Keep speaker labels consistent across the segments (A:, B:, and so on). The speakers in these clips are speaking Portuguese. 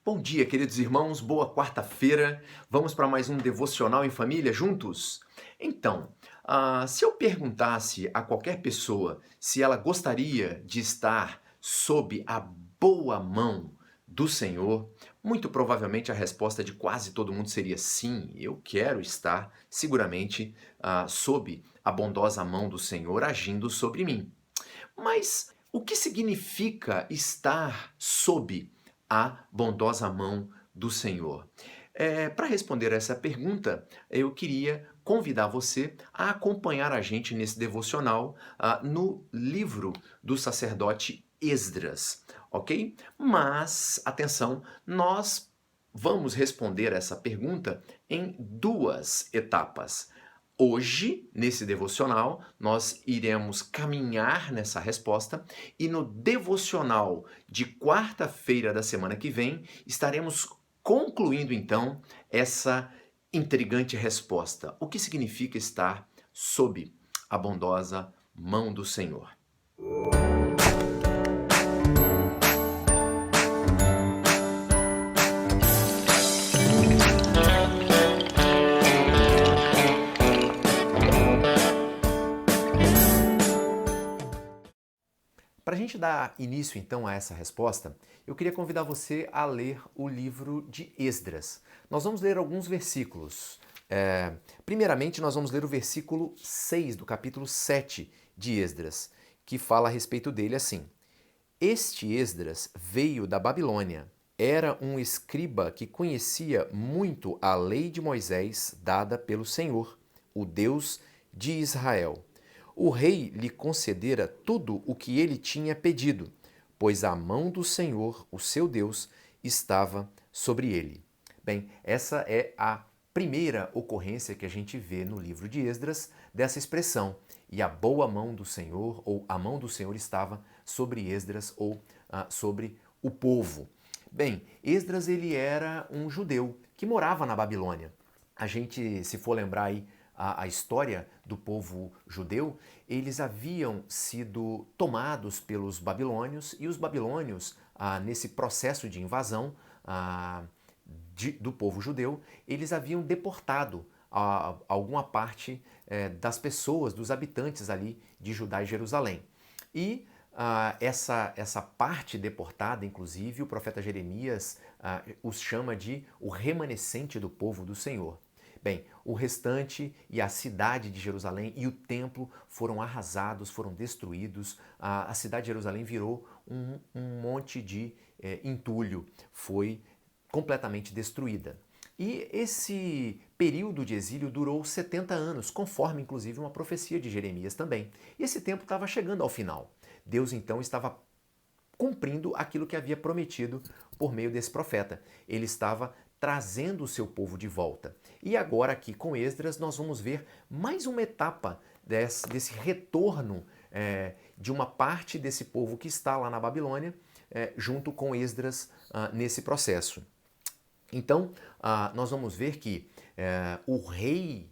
A: Bom dia, queridos irmãos, boa quarta-feira. Vamos para mais um devocional em família juntos? Então, se eu perguntasse a qualquer pessoa se ela gostaria de estar sob a boa mão do Senhor, muito provavelmente a resposta de quase todo mundo seria sim, eu quero estar seguramente sob a bondosa mão do Senhor agindo sobre mim. Mas o que significa estar sob a bondosa mão do Senhor? Para responder essa pergunta, eu queria convidar você a acompanhar a gente nesse devocional no livro do sacerdote Esdras, ok? Mas, atenção, nós vamos responder essa pergunta em duas etapas. Hoje, nesse devocional, nós iremos caminhar nessa resposta e no devocional de quarta-feira da semana que vem, estaremos concluindo então essa intrigante resposta. O que significa estar sob a bondosa mão do Senhor? Para a gente dar início então a essa resposta, eu queria convidar você a ler o livro de Esdras. Nós vamos ler alguns versículos. Primeiramente, nós vamos ler o versículo 6 do capítulo 7 de Esdras, que fala a respeito dele assim: Este Esdras veio da Babilônia. Era um escriba que conhecia muito a lei de Moisés dada pelo Senhor, o Deus de Israel. O rei lhe concedera tudo o que ele tinha pedido, pois a mão do Senhor, o seu Deus, estava sobre ele. Bem, essa é a primeira ocorrência que a gente vê no livro de Esdras dessa expressão. E a boa mão do Senhor, ou a mão do Senhor estava sobre Esdras, ou sobre o povo. Bem, Esdras ele era um judeu que morava na Babilônia. A gente, se for lembrar aí a história do povo judeu, eles haviam sido tomados pelos babilônios e os babilônios, nesse processo de invasão do povo judeu, eles haviam deportado alguma parte das pessoas, dos habitantes ali de Judá e Jerusalém. E essa parte deportada, inclusive, o profeta Jeremias os chama de o remanescente do povo do Senhor. Bem, o restante e a cidade de Jerusalém e o templo foram arrasados, foram destruídos. A cidade de Jerusalém virou um monte de entulho, foi completamente destruída. E esse período de exílio durou 70 anos, conforme inclusive uma profecia de Jeremias também. E esse tempo estava chegando ao final. Deus então estava cumprindo aquilo que havia prometido por meio desse profeta. Ele estava trazendo o seu povo de volta. E agora aqui com Esdras nós vamos ver mais uma etapa desse retorno de uma parte desse povo que está lá na Babilônia, junto com Esdras nesse processo. Então, nós vamos ver que o rei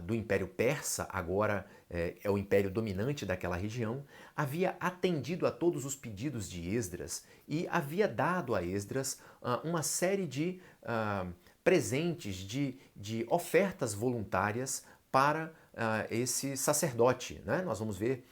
A: do Império Persa, agora é o império dominante daquela região, havia atendido a todos os pedidos de Esdras e havia dado a Esdras uma série de presentes, de ofertas voluntárias para esse sacerdote. Né? Nós vamos ver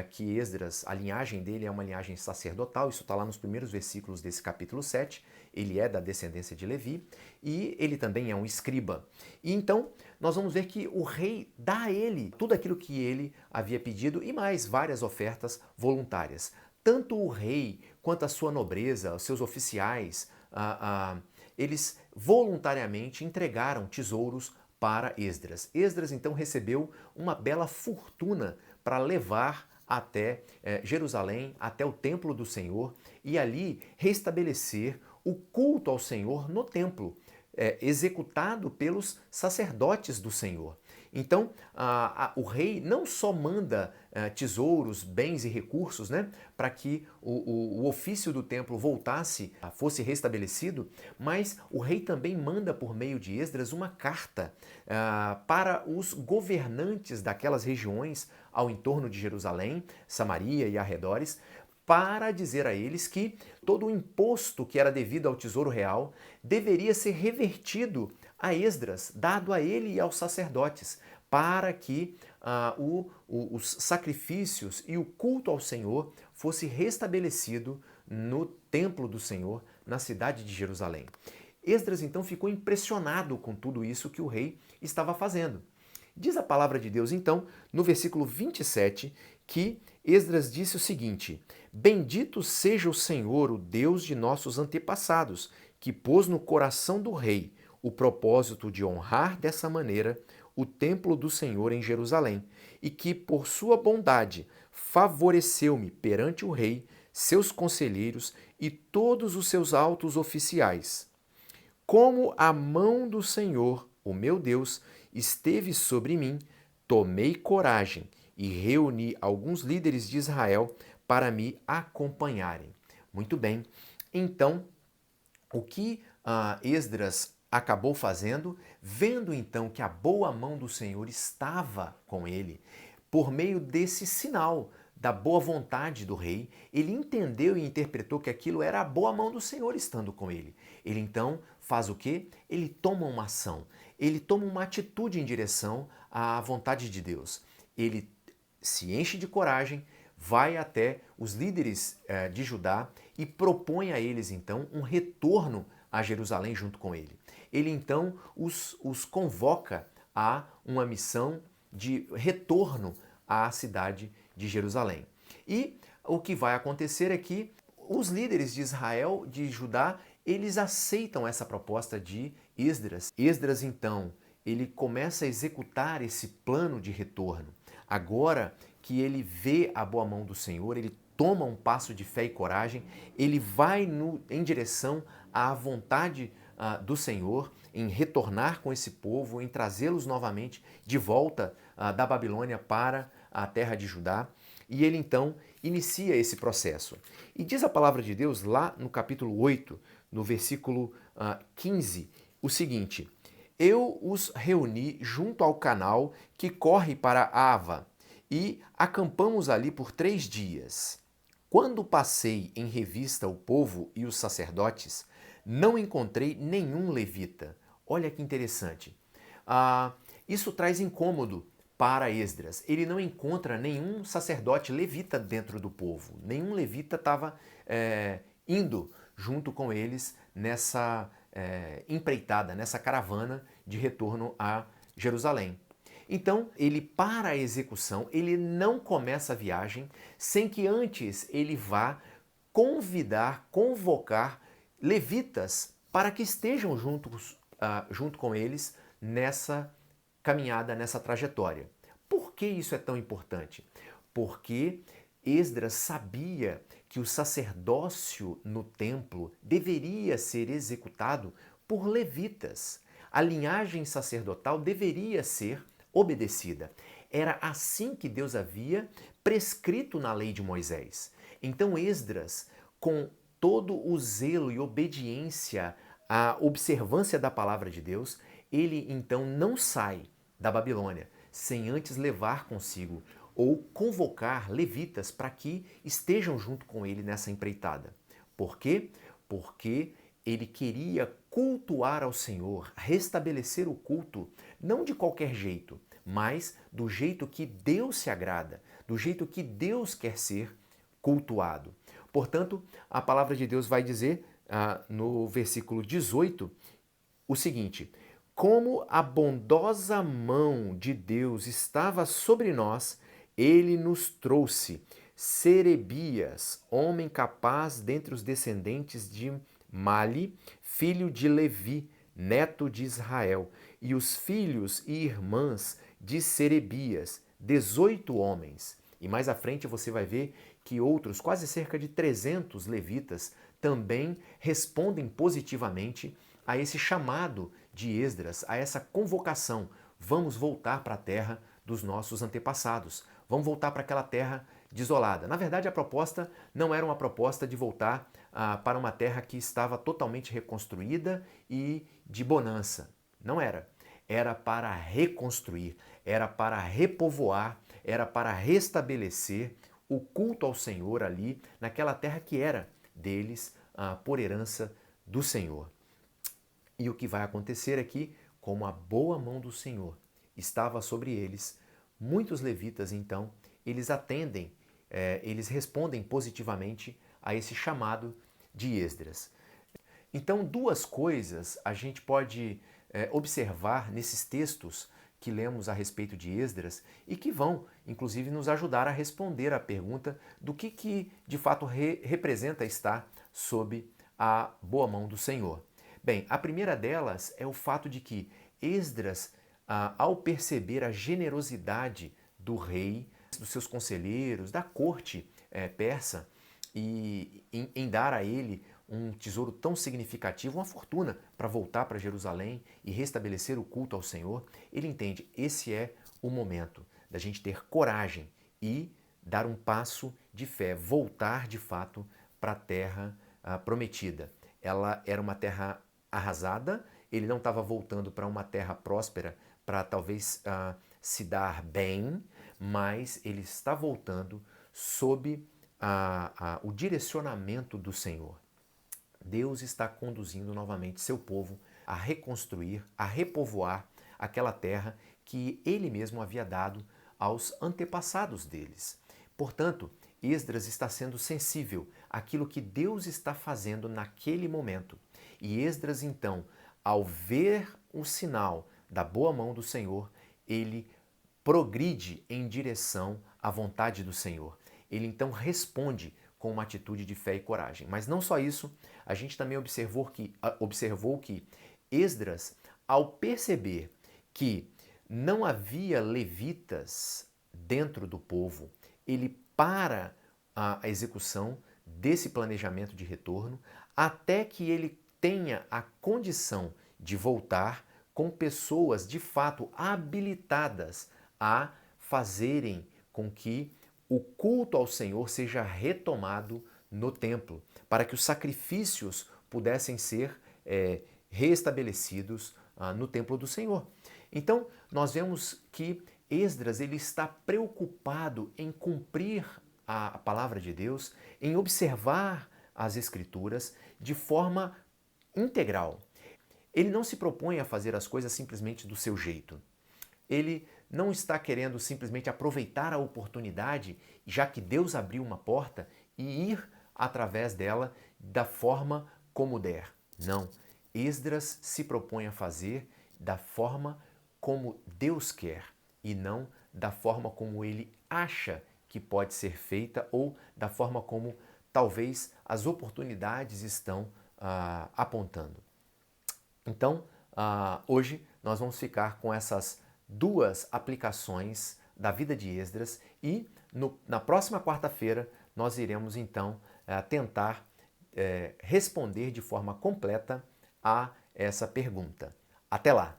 A: que Esdras, a linhagem dele é uma linhagem sacerdotal, isso está lá nos primeiros versículos desse capítulo 7, ele é da descendência de Levi e ele também é um escriba. E então nós vamos ver que o rei dá a ele tudo aquilo que ele havia pedido e mais várias ofertas voluntárias. Tanto o rei quanto a sua nobreza, os seus oficiais, eles voluntariamente entregaram tesouros para Esdras. Esdras então recebeu uma bela fortuna para levar até Jerusalém, até o templo do Senhor e ali restabelecer o culto ao Senhor no templo, executado pelos sacerdotes do Senhor. Então, o rei não só manda tesouros, bens e recursos, né, para que o ofício do templo fosse restabelecido, mas o rei também manda por meio de Esdras uma carta para os governantes daquelas regiões ao entorno de Jerusalém, Samaria e arredores, para dizer a eles que todo o imposto que era devido ao tesouro real deveria ser revertido a Esdras, dado a ele e aos sacerdotes, para que os sacrifícios e o culto ao Senhor fosse restabelecido no templo do Senhor, na cidade de Jerusalém. Esdras então ficou impressionado com tudo isso que o rei estava fazendo. Diz a palavra de Deus então, no versículo 27, que Esdras disse o seguinte: Bendito seja o Senhor, o Deus de nossos antepassados, que pôs no coração do rei o propósito de honrar dessa maneira o templo do Senhor em Jerusalém, e que, por sua bondade, favoreceu-me perante o rei, seus conselheiros e todos os seus altos oficiais. Como a mão do Senhor, o meu Deus, esteve sobre mim, tomei coragem e reuni alguns líderes de Israel para me acompanharem. Muito bem, então, o que Esdras acabou fazendo, vendo então que a boa mão do Senhor estava com ele, por meio desse sinal da boa vontade do rei, ele entendeu e interpretou que aquilo era a boa mão do Senhor estando com ele. Ele então faz o quê? Ele toma uma ação, ele toma uma atitude em direção à vontade de Deus. Ele se enche de coragem, vai até os líderes de Judá e propõe a eles então um retorno a Jerusalém junto com ele. Ele então os convoca a uma missão de retorno à cidade de Jerusalém. E o que vai acontecer é que os líderes de Israel, de Judá, eles aceitam essa proposta de Esdras. Esdras então, ele começa a executar esse plano de retorno. Agora que ele vê a boa mão do Senhor, ele toma um passo de fé e coragem, ele vai em direção à vontade do Senhor, em retornar com esse povo, em trazê-los novamente de volta da Babilônia para a terra de Judá. E ele então inicia esse processo. E diz a palavra de Deus lá no capítulo 8, no versículo 15, o seguinte: Eu os reuni junto ao canal que corre para Ava e acampamos ali por 3 dias. Quando passei em revista o povo e os sacerdotes, não encontrei nenhum levita. Olha que interessante. Isso traz incômodo para Esdras. Ele não encontra nenhum sacerdote levita dentro do povo. Nenhum levita estava indo junto com eles nessa empreitada, nessa caravana de retorno a Jerusalém. Então, ele para a execução, ele não começa a viagem sem que antes ele vá convocar levitas para que estejam junto com eles nessa caminhada, nessa trajetória. Por que isso é tão importante? Porque Esdras sabia que o sacerdócio no templo deveria ser executado por levitas. A linhagem sacerdotal deveria ser obedecida. Era assim que Deus havia prescrito na lei de Moisés. Então Esdras, com todo o zelo e obediência à observância da palavra de Deus, ele então não sai da Babilônia sem antes levar consigo ou convocar levitas para que estejam junto com ele nessa empreitada. Por quê? Porque ele queria cultuar ao Senhor, restabelecer o culto, não de qualquer jeito, mas do jeito que Deus se agrada, do jeito que Deus quer ser cultuado. Portanto, a palavra de Deus vai dizer no versículo 18 o seguinte: como a bondosa mão de Deus estava sobre nós, ele nos trouxe Serebias, homem capaz dentre os descendentes de Mali, filho de Levi, neto de Israel, e os filhos e irmãs de Serebias, 18 homens. E mais à frente você vai ver que outros, quase cerca de 300 levitas, também respondem positivamente a esse chamado de Esdras, a essa convocação. Vamos voltar para a terra dos nossos antepassados. Vamos voltar para aquela terra desolada. Na verdade, a proposta não era uma proposta de voltar para uma terra que estava totalmente reconstruída e de bonança. Não era. Era para reconstruir, era para repovoar, era para restabelecer o culto ao Senhor ali, naquela terra que era deles, por herança do Senhor. E o que vai acontecer é que, como a boa mão do Senhor estava sobre eles, muitos levitas, então, eles atendem, eles respondem positivamente a esse chamado de Esdras. Então, duas coisas a gente pode observar nesses textos que lemos a respeito de Esdras e que vão, inclusive, nos ajudar a responder à pergunta do que de fato representa estar sob a boa mão do Senhor. Bem, a primeira delas é o fato de que Esdras, ao perceber a generosidade do rei, dos seus conselheiros, da corte persa, e em dar a ele um tesouro tão significativo, uma fortuna para voltar para Jerusalém e restabelecer o culto ao Senhor, ele entende, esse é o momento da gente ter coragem e dar um passo de fé, voltar de fato para a terra prometida. Ela era uma terra arrasada, ele não estava voltando para uma terra próspera para talvez se dar bem, mas ele está voltando sob o direcionamento do Senhor. Deus está conduzindo novamente seu povo a reconstruir, a repovoar aquela terra que ele mesmo havia dado aos antepassados deles. Portanto, Esdras está sendo sensível àquilo que Deus está fazendo naquele momento. E Esdras, então, ao ver o sinal da boa mão do Senhor, ele progride em direção à vontade do Senhor. Ele então responde com uma atitude de fé e coragem. Mas não só isso, a gente também observou que Esdras, ao perceber que não havia levitas dentro do povo, ele para a execução desse planejamento de retorno até que ele tenha a condição de voltar com pessoas de fato habilitadas a fazerem com que o culto ao Senhor seja retomado no templo, para que os sacrifícios pudessem ser reestabelecidos no templo do Senhor. Então, nós vemos que Esdras ele está preocupado em cumprir a palavra de Deus, em observar as Escrituras de forma integral. Ele não se propõe a fazer as coisas simplesmente do seu jeito. Ele não está querendo simplesmente aproveitar a oportunidade, já que Deus abriu uma porta, e ir através dela da forma como der. Não. Esdras se propõe a fazer da forma como Deus quer e não da forma como ele acha que pode ser feita ou da forma como talvez as oportunidades estão apontando. Então, hoje nós vamos ficar com essas duas aplicações da vida de Esdras e na próxima quarta-feira nós iremos então tentar responder de forma completa a essa pergunta. Até lá!